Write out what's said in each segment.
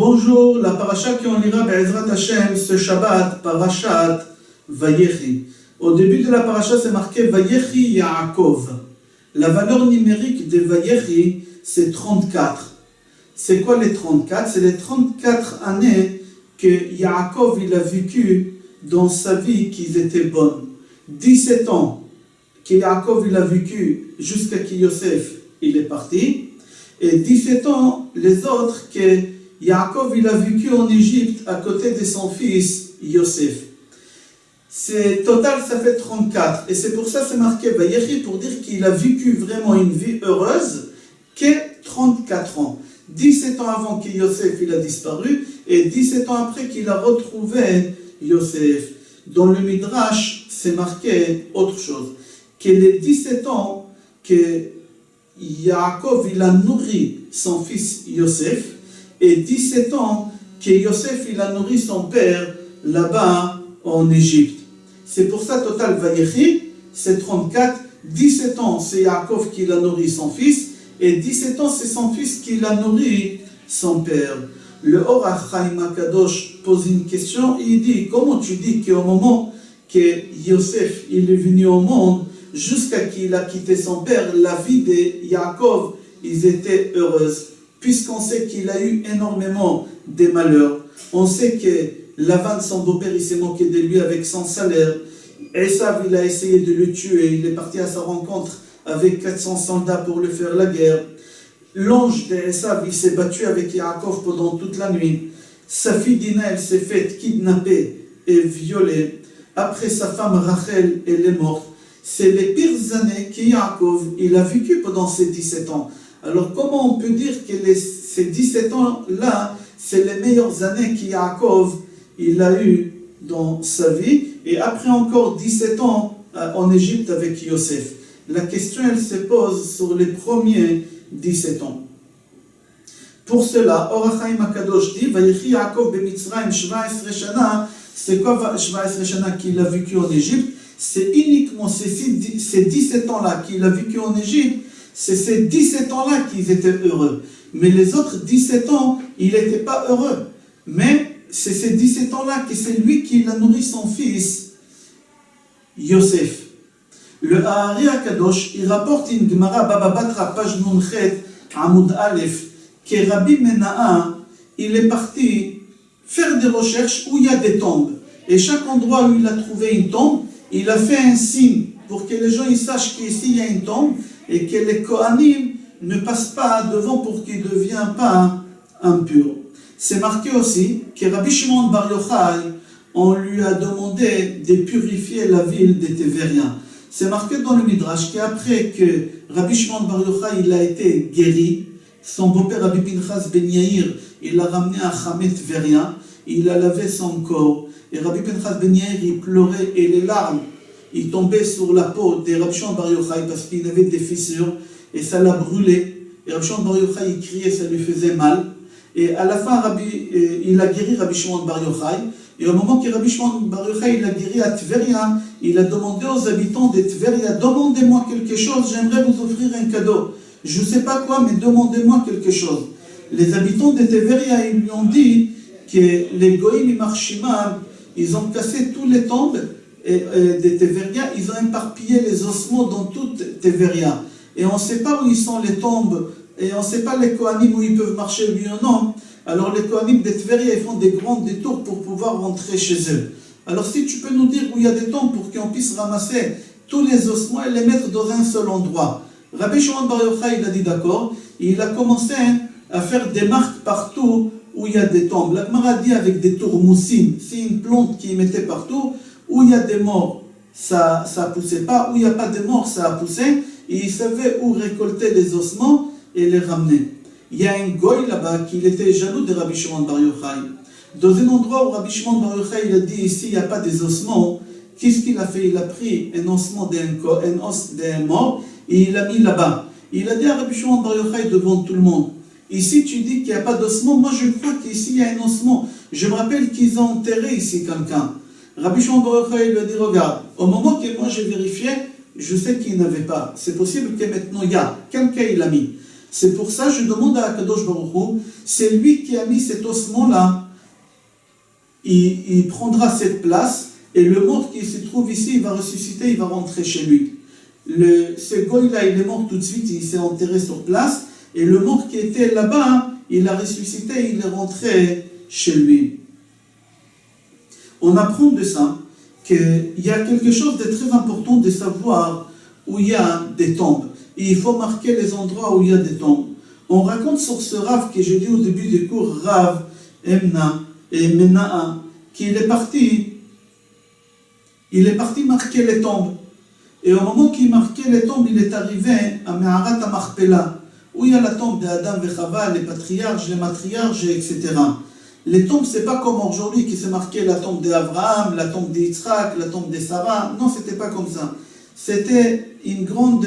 Bonjour, la paracha qu'on lira Be'ezrat Hashem ce Shabbat, parashat Vayechi. Au début de la paracha, c'est marqué Vayechi Yaakov. La valeur numérique de Vayechi, c'est 34. C'est quoi les 34? C'est les 34 années que Yaakov il a vécu dans sa vie qui étaient bonnes. 17 ans que Yaakov il a vécu jusqu'à que Yosef il est parti. Et 17 ans les autres que Yaakov il a vécu en Égypte à côté de son fils Yosef. C'est total, ça fait 34. Et c'est pour ça c'est marqué Vayechi pour dire qu'il a vécu vraiment une vie heureuse que 34 ans. 17 ans avant que Yosef il a disparu et 17 ans après qu'il a retrouvé Yosef. Dans le Midrash, c'est marqué autre chose. Que les 17 ans que Yaakov il a nourri son fils Yosef et 17 ans que Yosef il a nourri son père là-bas en Égypte. C'est pour ça, total, Vayechi, c'est 34. 17 ans, c'est Yaakov qui a nourri son fils et 17 ans, c'est son fils qui a nourri son père. Le Or HaChaim HaKadosh pose une question et il dit, comment tu dis qu'au moment que Yosef il est venu au monde, jusqu'à qu'il a quitté son père, la vie de Yaakov, ils étaient heureuses, puisqu'on sait qu'il a eu énormément de malheurs. On sait que Lavan, son beau-père, il s'est moqué de lui avec son salaire. Esav, il a essayé de le tuer, il est parti à sa rencontre avec 400 soldats pour lui faire la guerre. L'ange d'Esav, il s'est battu avec Yaakov pendant toute la nuit. Sa fille Dina, elle s'est faite kidnapper et violer. Après, sa femme Rachel, elle est morte. C'est les pires années que Yaakov il a vécu pendant ces 17 ans. Alors comment on peut dire que ces 17 ans-là, c'est les meilleures années que Yaakov il a eu dans sa vie, et après encore 17 ans en Égypte avec Yosef. La question elle se pose sur les premiers 17 ans. Pour cela, Or HaChaim HaKadosh dit Vayechi Yaakov b'Mitzrayim 17 shana. C'est quoi 17 shana qu'il a vécu en Égypte? C'est uniquement ces 17 ans-là qu'il a vécu en Égypte, c'est ces 17 ans-là qu'ils étaient heureux. Mais les autres 17 ans, il n'était pas heureux. Mais c'est ces 17 ans-là que c'est lui qui a nourri son fils, Yosef. Le Ahari HaKadosh, il rapporte une Gemara Baba Batra, page Nunchet, Amoud Aleph, que Rabbi Menaha, il est parti faire des recherches où il y a des tombes. Et chaque endroit où il a trouvé une tombe, il a fait un signe pour que les gens ils sachent qu'ici il y a une tombe et que les Kohanim ne passent pas devant pour qu'ils ne deviennent pas impurs. C'est marqué aussi que Rabbi Shimon Bar Yochai, on lui a demandé de purifier la ville de Tévéria. C'est marqué dans le Midrash qu'après que Rabbi Shimon Bar Yochai il a été guéri, son beau-père Rabbi Pinchas Ben Yair, il l'a ramené à Hamet Tveria, il a lavé son corps. Et Rabbi Pinchas Ben Yair, il pleurait et les larmes, ils tombaient sur la peau de Rabbi Shimon Bar Yochai parce qu'il avait des fissures et ça l'a brûlé. Et Rabbi Shimon Bar Yochai, il criait, ça lui faisait mal. Et à la fin, il a guéri Rabbi Shimon Bar Yochai. Et au moment que Rabbi Shimon Bar Yochai il a guéri à Tveria, il a demandé aux habitants de Tveria, demandez-moi quelque chose, j'aimerais vous offrir un cadeau. Je ne sais pas quoi, mais demandez-moi quelque chose. Les habitants de Tveria, ils lui ont dit que les Goïm et Marshimam, ils ont cassé tous les tombes de Tveria, ils ont éparpillé les ossements dans toute Tveria. Et on ne sait pas où ils sont les tombes, et on ne sait pas les Kohanim où ils peuvent marcher oui ou non. Alors les Kohanim de Tveria, ils font des grands détours pour pouvoir rentrer chez eux. Alors si tu peux nous dire où il y a des tombes pour qu'on puisse ramasser tous les ossements et les mettre dans un seul endroit. Rabbi Shimon Bar Yochai, il a dit d'accord, et il a commencé à faire des marques partout où il y a des tombes. La Gemara dit avec des tourmoussim, c'est une plante qui mettait partout, où il y a des morts, ça ne poussait pas, où il n'y a pas de morts, ça a poussé, et il savait où récolter les ossements et les ramener. Il y a un goy là-bas qui était jaloux de Rabbi Shimon Bar Yochai. Dans un endroit où Rabbi Shimon Bar Yochai il a dit ici il n'y a pas des ossements, qu'est-ce qu'il a fait? Il a pris un ossement un os d'un mort et il l'a mis là-bas. Il a dit à Rabbi Shimon Bar Yochai devant tout le monde, ici tu dis qu'il n'y a pas d'ossement, moi je crois qu'ici il y a un ossement. Je me rappelle qu'ils ont enterré ici quelqu'un. Rabbi Shimon Bar Yochai lui a dit regarde, au moment que moi j'ai vérifié, je sais qu'il n'y avait pas. C'est possible que maintenant il y a. Quelqu'un il l'a mis. C'est pour ça que je demande à Akadosh Baruch Hu, c'est lui qui a mis cet ossement-là, il prendra cette place, et le mort qui se trouve ici, il va ressusciter, il va rentrer chez lui. Ce goy-là, il est mort tout de suite, il s'est enterré sur place, et le mort qui était là-bas, il a ressuscité, il est rentré chez lui. On apprend de ça qu'il y a quelque chose de très important de savoir où il y a des tombes. Et il faut marquer les endroits où il y a des tombes. On raconte sur ce Rav que j'ai dit au début du cours, Rav Mena'a, qu'il est parti marquer les tombes. Et au moment qu'il marquait les tombes, il est arrivé à Me'arat HaMachpelah, où il y a la tombe d'Adam et Chava, les patriarches, les matriarches, etc. Les tombes, c'est pas comme aujourd'hui qui s'est marqué la tombe d'Abraham, la tombe d'Yitzhak, la tombe de Sarah. Non, c'était pas comme ça. C'était une grande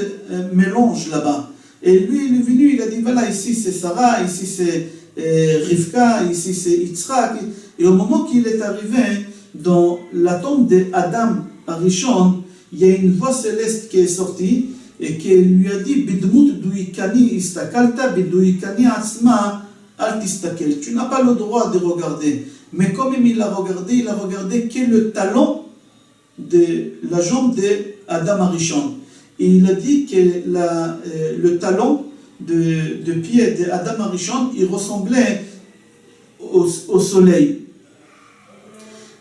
mélange là-bas. Et lui, il est venu, il a dit, voilà, ici c'est Sarah, ici c'est Rivka, ici c'est Yitzhak. Et au moment qu'il est arrivé dans la tombe d'Adam Arishon, il y a une voix céleste qui est sortie et qui lui a dit, Bidmut duikani istakalta, biduikani atzma. Al-Tistakel, tu n'as pas le droit de regarder. Mais comme il a regardé que le talon de la jambe d'Adam Arishon. Et il a dit que le talon de pied d'Adam Arishon, il ressemblait au soleil.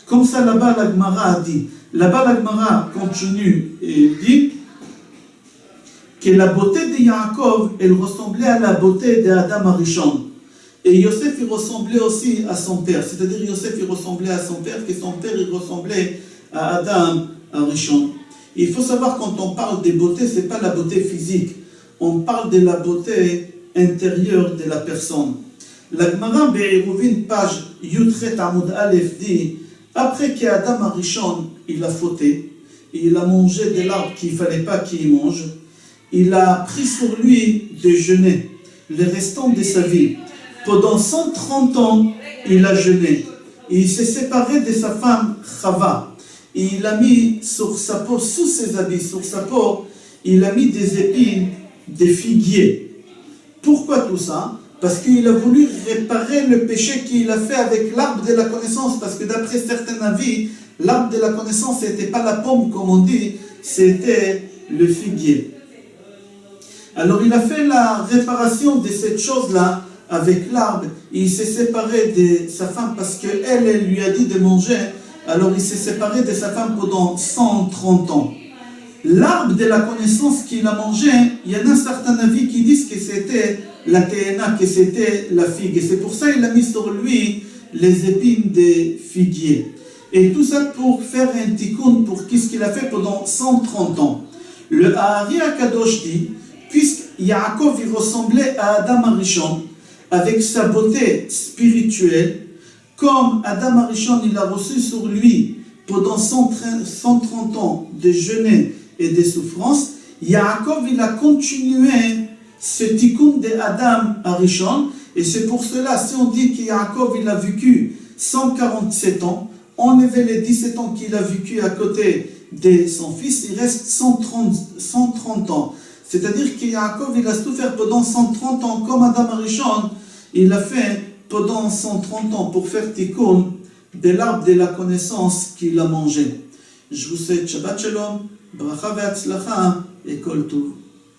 Comme ça, là-bas, la Gemara a dit. Là-bas, la Gemara continue et dit que la beauté de Yaakov, elle ressemblait à la beauté d'Adam Arishon. Et Yosef, il ressemblait aussi à son père. C'est-à-dire, Yosef, il ressemblait à son père, que son père, il ressemblait à Adam Arishon. Il faut savoir, quand on parle des beautés, ce n'est pas la beauté physique. On parle de la beauté intérieure de la personne. La Gemara Be'eruvin, page Yutret Amud Aleph, dit, après qu'Adam Arishon, il a fauté, il a mangé de l'arbre qu'il ne fallait pas qu'il mange, il a pris sur lui de jeûner les restants de sa vie. Pendant 130 ans, il a jeûné. Il s'est séparé de sa femme Chava. Et il a mis sur sa peau, sous ses habits, sur sa peau, il a mis des épines, des figuiers. Pourquoi tout ça? Parce qu'il a voulu réparer le péché qu'il a fait avec l'arbre de la connaissance. Parce que d'après certains avis, l'arbre de la connaissance, ce n'était pas la pomme, comme on dit, c'était le figuier. Alors il a fait la réparation de cette chose-là, avec l'arbre, il s'est séparé de sa femme parce qu'elle lui a dit de manger, alors il s'est séparé de sa femme pendant 130 ans. L'arbre de la connaissance qu'il a mangé, il y en a certains avis qui disent que c'était la théna, que c'était la figue. Et c'est pour ça qu'il a mis sur lui les épines des figuiers. Et tout ça pour faire un tikkun pour qu'est-ce qu'il a fait pendant 130 ans. Le Ahari Akadosh dit, puisque Yaakov il ressemblait à Adam Arishon, avec sa beauté spirituelle, comme Adam Arishon il a reçu sur lui pendant 130 ans de jeûne et de souffrance, Yaakov il a continué ce tikkun de Adam Arishon, et c'est pour cela, si on dit que Yaakov il a vécu 147 ans, enlever les 17 ans qu'il a vécu à côté de son fils, il reste 130 ans. C'est-à-dire que Yaakov, il a souffert pendant 130 ans, comme Adam Arishon, il a fait pendant 130 ans pour faire tikkun de l'arbre de la connaissance qu'il a mangé. Je vous souhaite Shabbat Shalom, Bracha ve'atzlacha et Kol Tov.